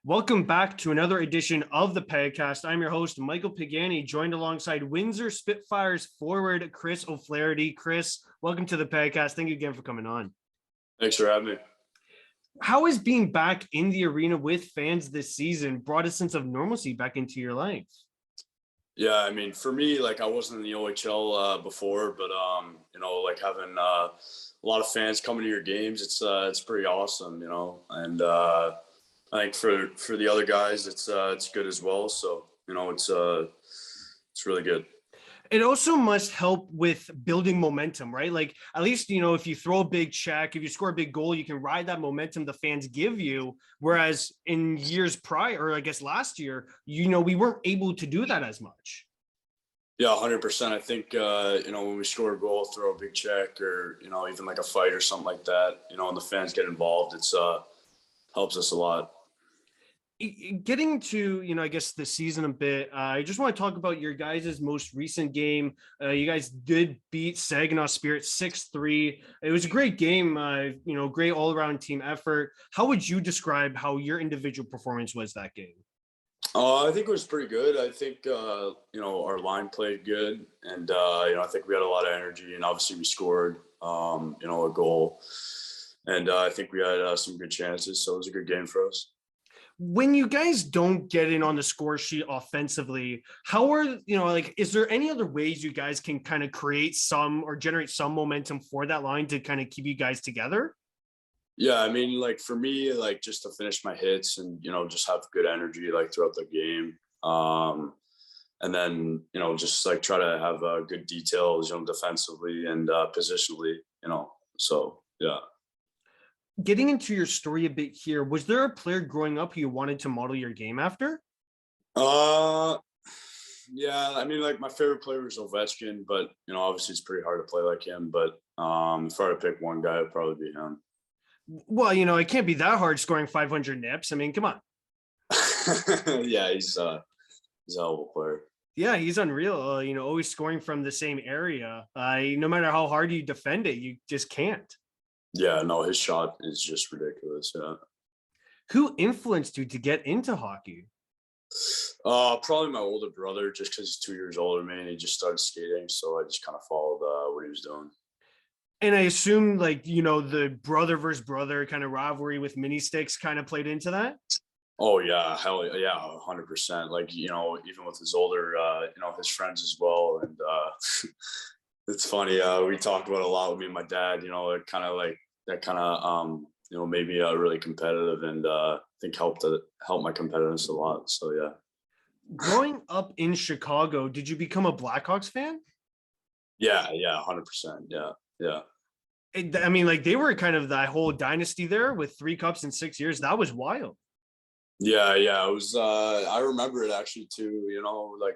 Welcome back to another edition of the Pagcast. I'm your host, Michael Pagani, joined alongside Windsor Spitfires forward Chris O'Flaherty. Chris, welcome to the Pagcast. Thank you again for coming on. Thanks for having me. How has being back in the arena with fans this season brought a sense of normalcy back into your life? Yeah, I mean, for me, I wasn't in the OHL before, but having a lot of fans coming to your games, it's pretty awesome, and I think for the other guys, it's good as well. So it's really good. It also must help with building momentum, right? Like at least, if you throw a big check, if you score a big goal, you can ride that momentum the fans give you. Whereas in years prior, or I guess last year, we weren't able to do that as much. Yeah, 100%. I think, when we score a goal, throw a big check or, even like a fight or something like that, and the fans get involved, it's helps us a lot. Getting to, I guess the season a bit, I just want to talk about your guys' most recent game. You guys did beat Saginaw Spirit 6-3. It was a great game, great all-around team effort. How would you describe how your individual performance was that game? I think it was pretty good. I think, our line played good. And, I think we had a lot of energy. And obviously we scored, a goal. And I think we had some good chances. So it was a good game for us. When you guys don't get in on the score sheet offensively, how are, is there any other ways you guys can kind of create some or generate some momentum for that line to kind of keep you guys together? Yeah, I mean, for me, just to finish my hits and, just have good energy, throughout the game. And then, just try to have good details, defensively and positionally, so yeah. Getting into your story a bit here, was there a player growing up who you wanted to model your game after? Yeah, I mean, my favorite player was Ovechkin, but, obviously it's pretty hard to play like him. But if I were to pick one guy, it'd probably be him. Well, it can't be that hard scoring 500 nips. I mean, come on. Yeah, he's a hell of a player. Yeah, he's unreal. Always scoring from the same area. No matter how hard you defend it, you just can't. Yeah, no, his shot is just ridiculous. Yeah. Who influenced you to get into hockey? Probably my older brother, just because he's 2 years older than me and he just started skating. So I just kind of followed what he was doing. And I assume the brother versus brother kind of rivalry with mini sticks kind of played into that. Oh yeah, hell yeah, 100%. Even with his older, his friends as well. And it's funny. We talked about it a lot with me and my dad. It kind of made me really competitive, and I think helped my competitiveness a lot. So yeah. Growing up in Chicago, did you become a Blackhawks fan? Yeah, 100%. Yeah. I mean, they were kind of that whole dynasty there with 3 cups in 6 years. That was wild. Yeah. It was. I remember it actually too.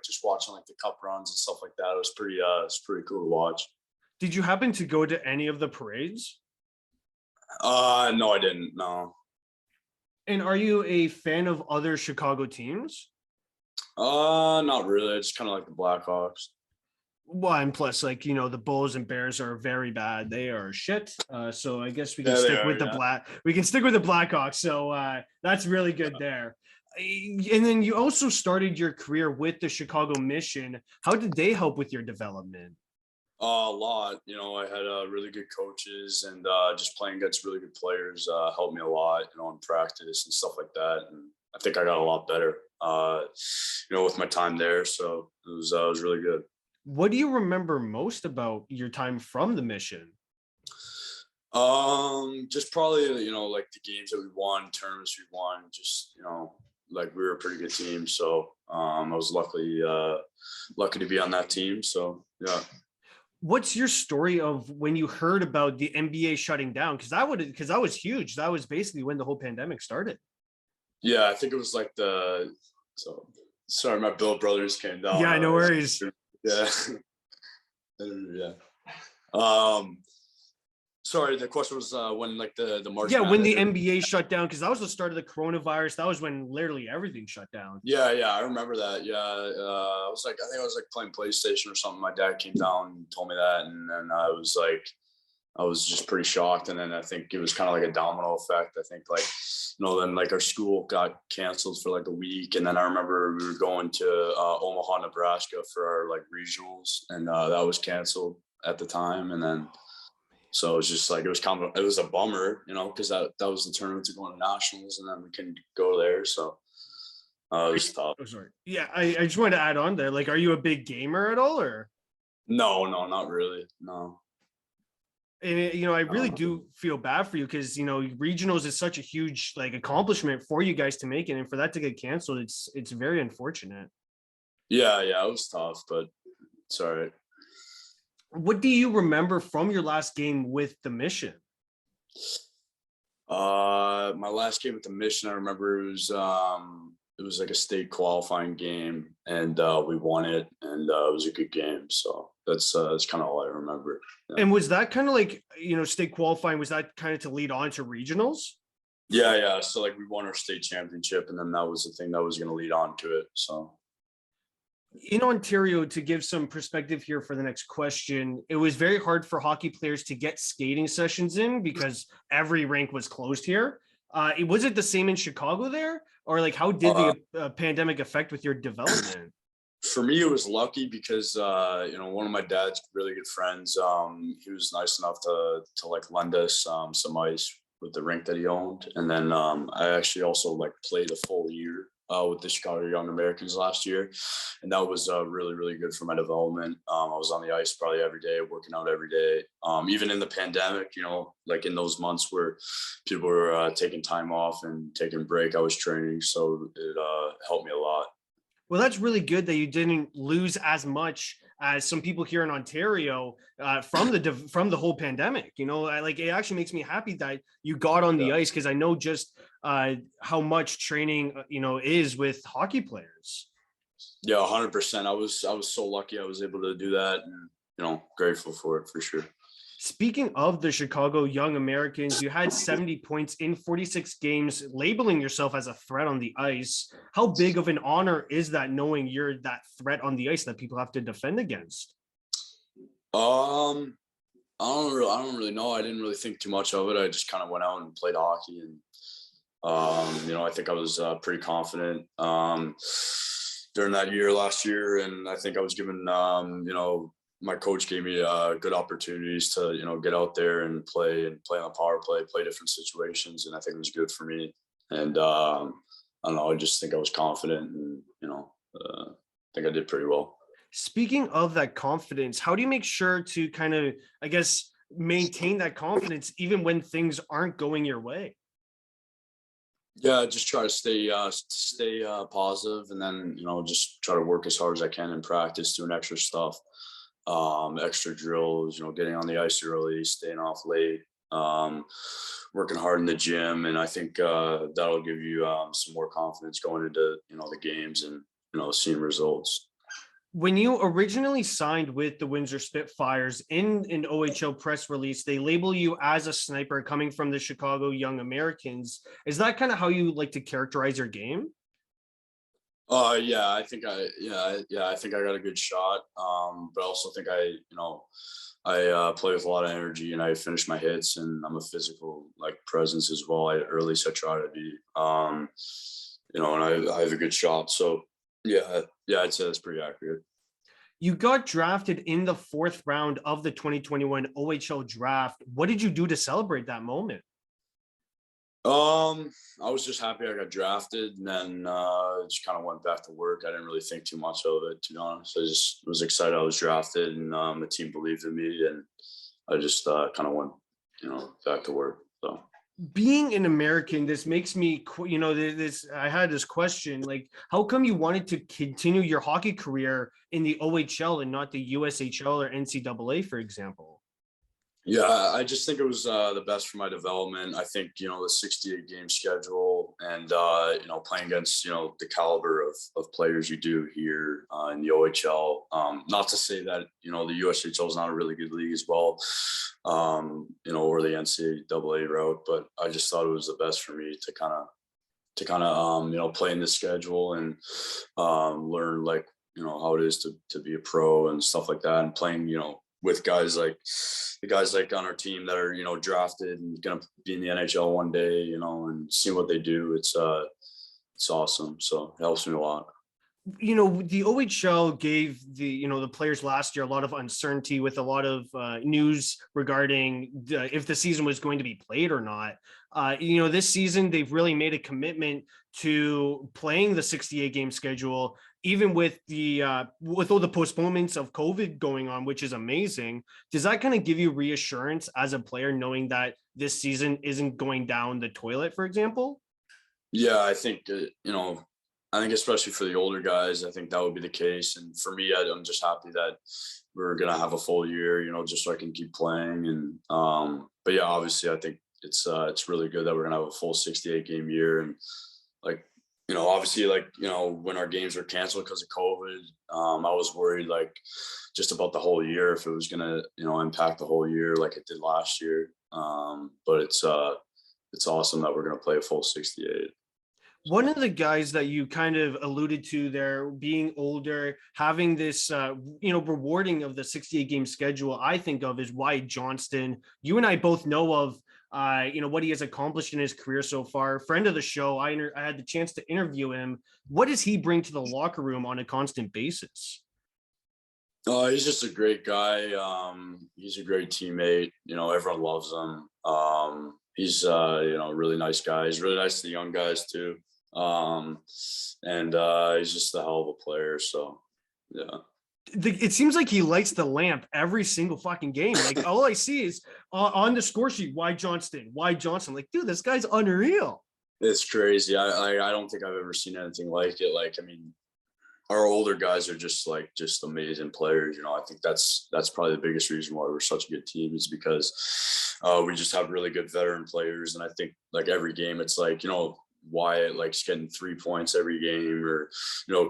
Just watching the cup runs and stuff like that. It was pretty. It's pretty cool to watch. Did you happen to go to any of the parades? No, I didn't. No. And are you a fan of other Chicago teams? Not really. It's kind of like the Blackhawks. Well, and plus, the Bulls and Bears are very bad. They are shit. So I guess we can stick with the Blackhawks. So that's really good there. And then you also started your career with the Chicago Mission. How did they help with your development? A lot. I had really good coaches, and just playing against really good players helped me a lot, in practice and stuff like that. And I think I got a lot better, with my time there. So it was really good. What do you remember most about your time from the Mission? Just probably, the games that we won, tournaments we won, just, we were a pretty good team. So I was lucky to be on that team. So, yeah. What's your story of when you heard about the NBA shutting down? Because that was huge. That was basically when the whole pandemic started. Yeah, I think it was sorry, my Bill brothers came down. Yeah, no worries. Yeah. Yeah. Sorry, the question was when the March. Yeah, when the NBA shut down, because that was the start of the coronavirus. That was when literally everything shut down. Yeah, I remember that. Yeah, I think I was playing PlayStation or something. My dad came down and told me that, and then I was I was just pretty shocked. And then I think it was kind of like a domino effect. I think like, then like our school got canceled for like a week. And then I remember we were going to Omaha, Nebraska for our like regionals, and that was canceled at the time. And then, so it was just like, it was a bummer, because that was the tournament to go to nationals, and then we couldn't go there. So it was tough. Oh, sorry. Yeah, I just wanted to add on there. Like, are you a big gamer at all, or? No, not really. No. And I really do feel bad for you because regionals is such a huge like accomplishment for you guys to make it, and for that to get canceled, it's very unfortunate. Yeah, it was tough, but it's all right. What do you remember from your last game with the Mission? My last game with the Mission, I remember it was like a state qualifying game, and we won it, and it was a good game. So that's kind of all I remember. Yeah. And was that kind of like state qualifying? Was that kind of to lead on to regionals? Yeah. So like we won our state championship, and then that was the thing that was going to lead on to it. So. In Ontario, to give some perspective here for the next question, it was very hard for hockey players to get skating sessions in because every rink was closed here. Was it the same in Chicago there? Or like, how did the pandemic affect with your development? For me, it was lucky because, one of my dad's really good friends, he was nice enough to like lend us some ice with the rink that he owned. And then I actually also like played a full year with the Chicago Young Americans last year. And that was really, really good for my development. I was on the ice probably every day, working out every day. Even in the pandemic, like in those months where people were taking time off and taking a break, I was training. So it helped me a lot. Well, that's really good that you didn't lose as much as some people here in Ontario from the whole pandemic. Like it actually makes me happy that you got on the ice, because I know just how much training is with hockey players. Yeah, 100%. I was so lucky I was able to do that, and grateful for it for sure. Speaking of the Chicago Young Americans, you had 70 points in 46 games, labeling yourself as a threat on the ice. How big of an honor is that, knowing you're that threat on the ice that people have to defend against? I don't really know. I didn't really think too much of it. I just kind of went out and played hockey, and I think I was pretty confident during that year last year, and I think I was given my coach gave me good opportunities to, get out there and play on the power play, play different situations. And I think it was good for me. And I don't know, I just think I was confident, and, I think I did pretty well. Speaking of that confidence, how do you make sure to kind of, I guess, maintain that confidence even when things aren't going your way? Yeah, just try to stay positive, and then, just try to work as hard as I can in practice, doing extra stuff. Extra drills, getting on the ice early, staying off late, working hard in the gym. And I think that'll give you some more confidence going into, the games and, seeing results. When you originally signed with the Windsor Spitfires, in an OHL press release, they label you as a sniper coming from the Chicago Young Americans. Is that kind of how you like to characterize your game? Yeah, I think I got a good shot. But I also think I play with a lot of energy, and I finish my hits, and I'm a physical presence as well. Or at least I try to be. And I have a good shot. So yeah, I'd say that's pretty accurate. You got drafted in the 4th round of the 2021 OHL draft. What did you do to celebrate that moment? I was just happy I got drafted, and then just kind of went back to work. I didn't really think too much of it, to be honest. I just was excited I was drafted, and the team believed in me, and I just kind of went, back to work. So being an American, this makes me, I had this question, like, how come you wanted to continue your hockey career in the OHL and not the USHL or NCAA, for example? Yeah, I just think it was the best for my development. I think, the 68 game schedule, and, playing against, the caliber of players you do here in the OHL. Not to say that, the USHL is not a really good league as well, or the NCAA route, but I just thought it was the best for me to kind of play in this schedule and learn how it is to be a pro and stuff like that, and playing, with guys like the guys like on our team that are, drafted and going to be in the NHL one day, and seeing what they do. It's awesome. So it helps me a lot. The OHL gave the players last year a lot of uncertainty with a lot of news regarding if the season was going to be played or not. This season they've really made a commitment to playing the 68 game schedule, even with with all the postponements of COVID going on, which is amazing. Does that kind of give you reassurance as a player, knowing that this season isn't going down the toilet, for example? Yeah, I think I think especially for the older guys, I think that would be the case. And for me, I'm just happy that we're gonna have a full year, just so I can keep playing. And but yeah, obviously, I think it's really good that we're gonna have a full 68 game year. And like, obviously, like, when our games were canceled because of COVID, I was worried like just about the whole year, if it was gonna impact the whole year like it did last year. But it's awesome that we're gonna play a full 68. One of the guys that you kind of alluded to there, being older, having this, rewarding of the 68 game schedule, I think of is Wyatt Johnston. You and I both know of, what he has accomplished in his career so far. Friend of the show, I had the chance to interview him. What does he bring to the locker room on a constant basis? He's just a great guy. He's a great teammate. Everyone loves him. He's a really nice guy. He's really nice to the young guys too. And he's just a hell of a player. So yeah. It seems like he lights the lamp every single fucking game. Like all I see is on the score sheet, Wyatt Johnston. Like, dude, this guy's unreal. It's crazy. I don't think I've ever seen anything like it. Like, I mean, our older guys are just amazing players. I think that's probably the biggest reason why we're such a good team, is because we just have really good veteran players. And I think like every game, it's like, Wyatt likes getting 3 points every game, or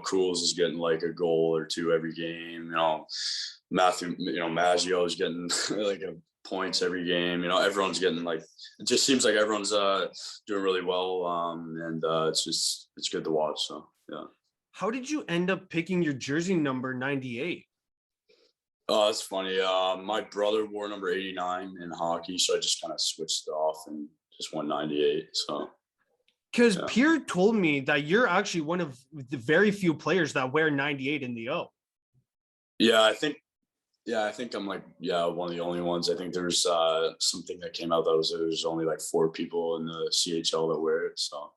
Cools is getting like a goal or two every game. Matthew, Maggio is getting like points every game. Everyone's getting like, it just seems like everyone's doing really well. And it's good to watch. So yeah. How did you end up picking your jersey number 98? Oh, that's funny. My brother wore number 89 in hockey, so I just kind of switched it off and just went 98. So. Because Pierre told me that you're actually one of the very few players that wear 98 in the O. Yeah, I think I'm like, one of the only ones. I think there's something that came out that there's only like 4 people in the CHL that wear it. So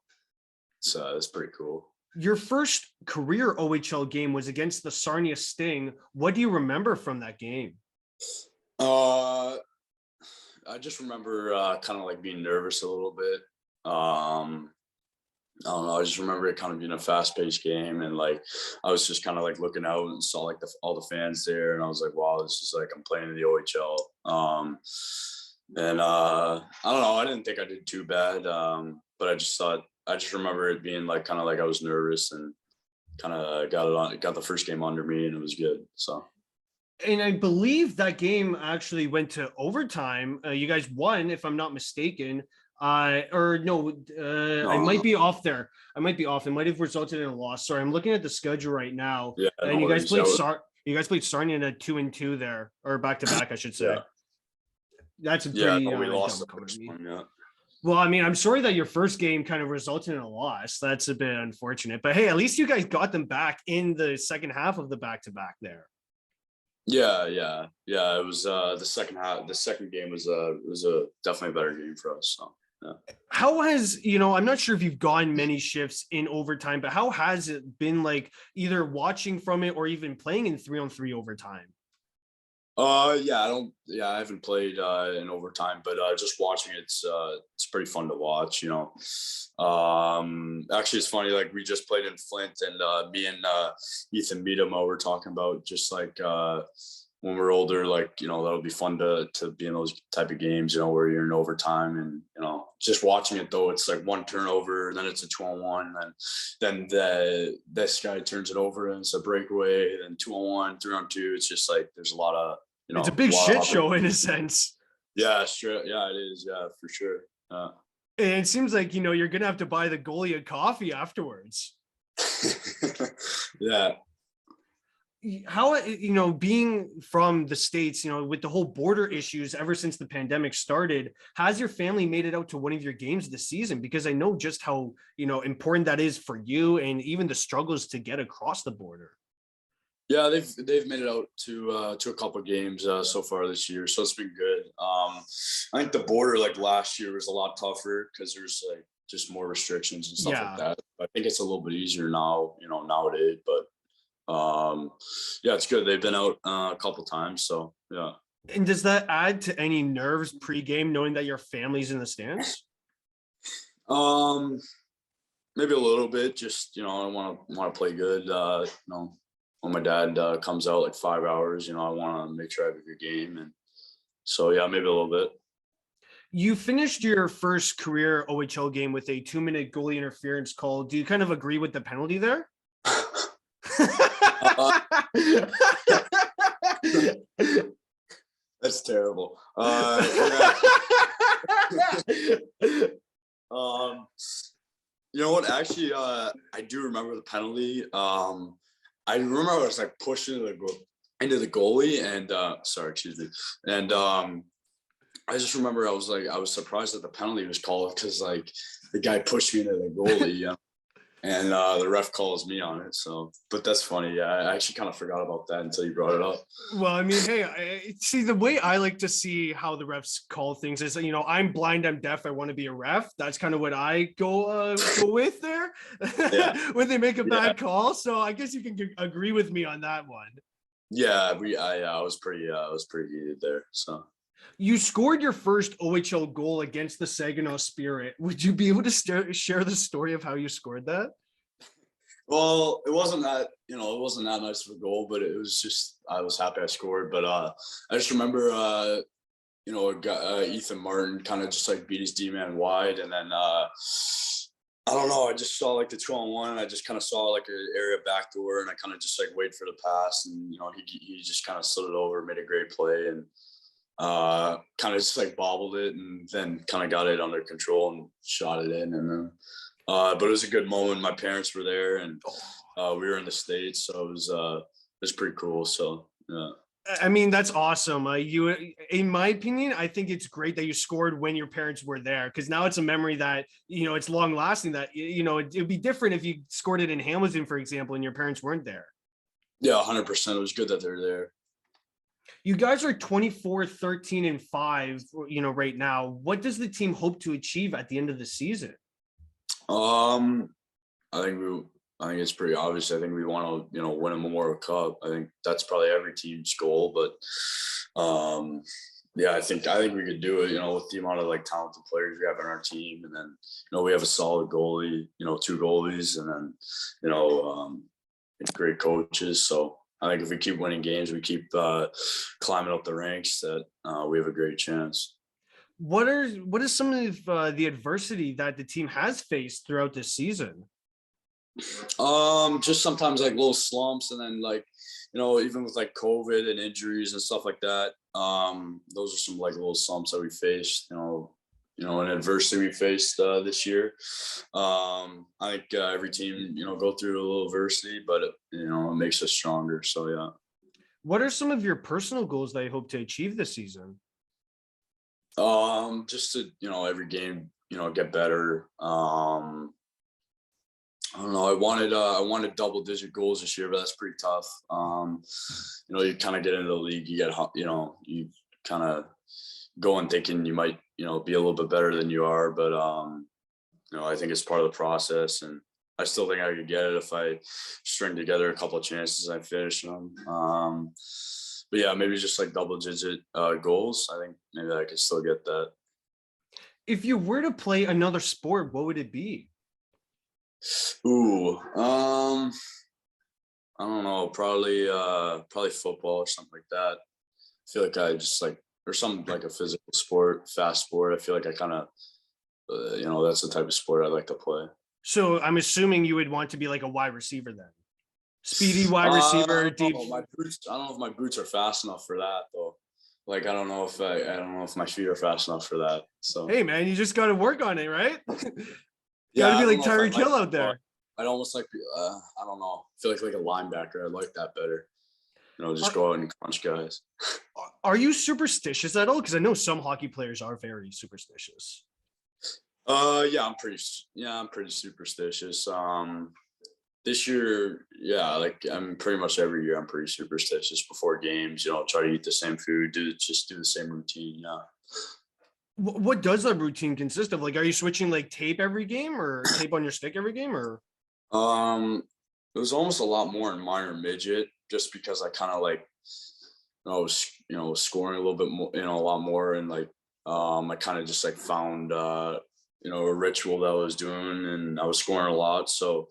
it's pretty cool. Your first career OHL game was against the Sarnia Sting. What do you remember from that game? I just remember kind of like being nervous a little bit. I don't know. I just remember it kind of being a fast-paced game, and like I was just kind of like looking out and saw like all the fans there, and I was like, "Wow, this is like I'm playing in the OHL." And I don't know. I didn't think I did too bad, but I just remember it being like kind of like I was nervous, and kind of got the first game under me, and it was good. So. And I believe that game actually went to overtime. You guys won, if I'm not mistaken. Or no, I might be off there. I might be off. It might have resulted in a loss. Sorry, I'm looking at the schedule right now. Yeah, and you guys played Sarnia in a 2-2 there, or back to back, I should say. Yeah. That's a pretty we lost dumb the first one, yeah. Well, I mean, I'm sorry that your first game kind of resulted in a loss. That's a bit unfortunate. But hey, at least you guys got them back in the second half of the back-to-back there. Yeah. It was the second half. The second game was a definitely a better game for us. So. Yeah. How has, I'm not sure if you've gone many shifts in overtime, but how has it been like either watching from it or even playing in 3-on-3 overtime? I haven't played in overtime, but just watching it's pretty fun to watch, Actually, it's funny, like we just played in Flint, and me and Ethan Miedema were talking about just like when we're older, like, that'll be fun to be in those type of games, where you're in overtime, and, just watching it though, it's like one turnover, then it's a 2-on-1, then this guy turns it over and it's a breakaway, then 2-on-1, 3-on-2. It's just like, there's a lot of, it's a big shit show in a sense. Yeah, sure. Yeah, it is. Yeah, for sure. And it seems like, you're going to have to buy the goalie a coffee afterwards. Yeah. how, being from the States, with the whole border issues ever since the pandemic started, has your family made it out to one of your games this season? Because I know just how, important that is for you and even the struggles to get across the border. Yeah, they've made it out to a couple of games so far this year, so it's been good. I think the border like last year was a lot tougher because there's like just more restrictions and stuff like that. I think it's a little bit easier now, nowadays. But yeah, it's good. They've been out a couple times, so yeah. And does that add to any nerves pregame, knowing that your family's in the stands? Maybe a little bit. Just I want to play good. When my dad comes out like 5 hours, I want to make sure I have a good game, and so yeah, maybe a little bit. You finished your first career OHL game with a 2-minute goalie interference call. Do you kind of agree with the penalty there? That's terrible. You know what? Actually, I do remember the penalty. I remember I was like pushing into the goalie, and sorry, excuse me. And I just remember I was surprised that the penalty was called because like the guy pushed me into the goalie, and the ref calls me on it. So, but that's funny. Yeah, I actually kind of forgot about that until you brought it up. Well, I mean, hey, see, the way I like to see how the refs call things is, I'm blind, I'm deaf, I want to be a ref. That's kind of what I go with there when they make a bad call. So I guess you can agree with me on that one. Yeah, I was pretty heated there. So. You scored your first OHL goal against the Saginaw Spirit. Would you be able to share the story of how you scored that? Well, it wasn't that nice of a goal, but it was just, I was happy I scored. But I just remember, Ethan Martin kind of just like beat his D-man wide. And then, I don't know, I just saw like the 2-on-1, and I just kind of saw like an area backdoor, and I kind of just like wait for the pass. And, he just kind of slid it over, made a great play, and kind of just like bobbled it, and then kind of got it under control and shot it in. And then but it was a good moment. My parents were there, and we were in the States, so it was pretty cool. So yeah, I mean, that's awesome. In my opinion, I think it's great that you scored when your parents were there, because now it's a memory that it's long lasting. That it'd be different if you scored it in Hamilton, for example, and your parents weren't there. Yeah, 100%. It was good that they're there. You guys are 24, 13, and 5, right now. What does the team hope to achieve at the end of the season? I think it's pretty obvious. I think we want to, win a Memorial Cup. I think that's probably every team's goal. But yeah, I think we could do it. With the amount of like talented players we have on our team, and then we have a solid goalie. 2 goalies, and then great coaches. So I think if we keep winning games, we keep climbing up the ranks, that we have a great chance. What is some of the adversity that the team has faced throughout this season? Just sometimes like little slumps, and then like, even with like COVID and injuries and stuff like that. Those are some like little slumps that we faced, and adversity we faced this year. I think every team, go through a little adversity, but it makes us stronger. So yeah. What are some of your personal goals that you hope to achieve this season? Just to, every game, get better. I don't know. I wanted double-digit goals this year, but that's pretty tough. You kind of get into the league, you get, you kind of go in thinking you might, be a little bit better than you are, but I think it's part of the process, and I still think I could get it if I string together a couple of chances and I finish them. But yeah, maybe just like double-digit goals. I think maybe I could still get that. If you were to play another sport, what would it be? Ooh, I don't know. Probably football or something like that. I feel like I just like, or something like a physical sport, fast sport. I feel like I kind of, that's the type of sport I like to play. So I'm assuming you would want to be like a wide receiver then. Speedy wide receiver, deep. My boots, I don't know if my boots are fast enough for that though. Like I don't know if my feet are fast enough for that. So hey man, you just got to work on it, right? Yeah, gotta be like Tyreek Hill out there. I'd almost like, I don't know. I feel like a linebacker. I'd like that better. just Are, go out and crunch guys. are you superstitious at all? Because I know some hockey players are very superstitious. I'm pretty superstitious. This year, yeah, like I'm pretty much every year I'm pretty superstitious before games, try to eat the same food, do the same routine. Yeah. What does that routine consist of? Like, are you switching like tape every game or tape on your stick every game or? Um, it was almost a lot more in minor midget just because I kind of like, was, scoring a little bit more, a lot more. And like, I kind of just like found, a ritual that I was doing and I was scoring a lot. So,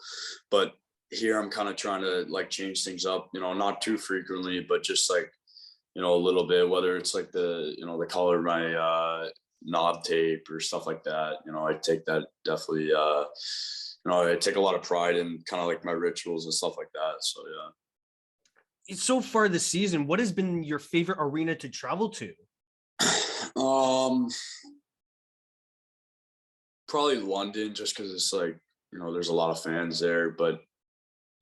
but here I'm kind of trying to like change things up, not too frequently, but just like, a little bit, whether it's like the color of my, knob tape or stuff like that. I take that definitely, I take a lot of pride in kind of like my rituals and stuff like that. So, yeah. So far this season, what has been your favorite arena to travel to? Probably London, just because it's like, there's a lot of fans there. But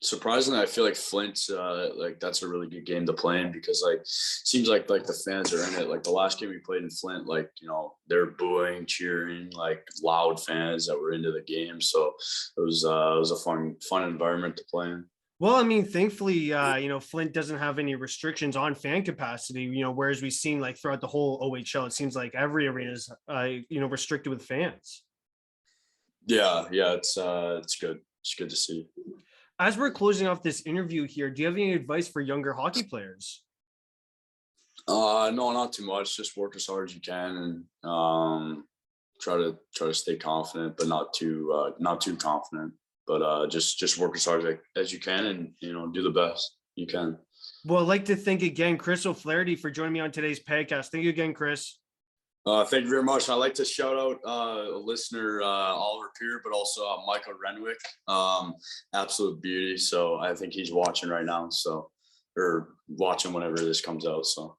surprisingly, I feel like Flint's like that's a really good game to play in because like seems like the fans are in it. Like the last game we played in Flint, like they're booing, cheering, like loud fans that were into the game. So it was a fun environment to play in. Well, I mean, thankfully, Flint doesn't have any restrictions on fan capacity, whereas we've seen like throughout the whole OHL, it seems like every arena is, restricted with fans. Yeah, it's good. It's good to see. As we're closing off this interview here, do you have any advice for younger hockey players? No, not too much. Just work as hard as you can and try to stay confident, but not too confident. But just work as hard as you can and do the best you can. Well, I'd like to thank again Chris O'Flaherty for joining me on today's podcast. Thank you again, Chris. Thank you very much. I'd like to shout out a listener, Oliver Peer, but also Michael Renwick. Absolute beauty. So I think he's watching right now. So, or watching whenever this comes out. So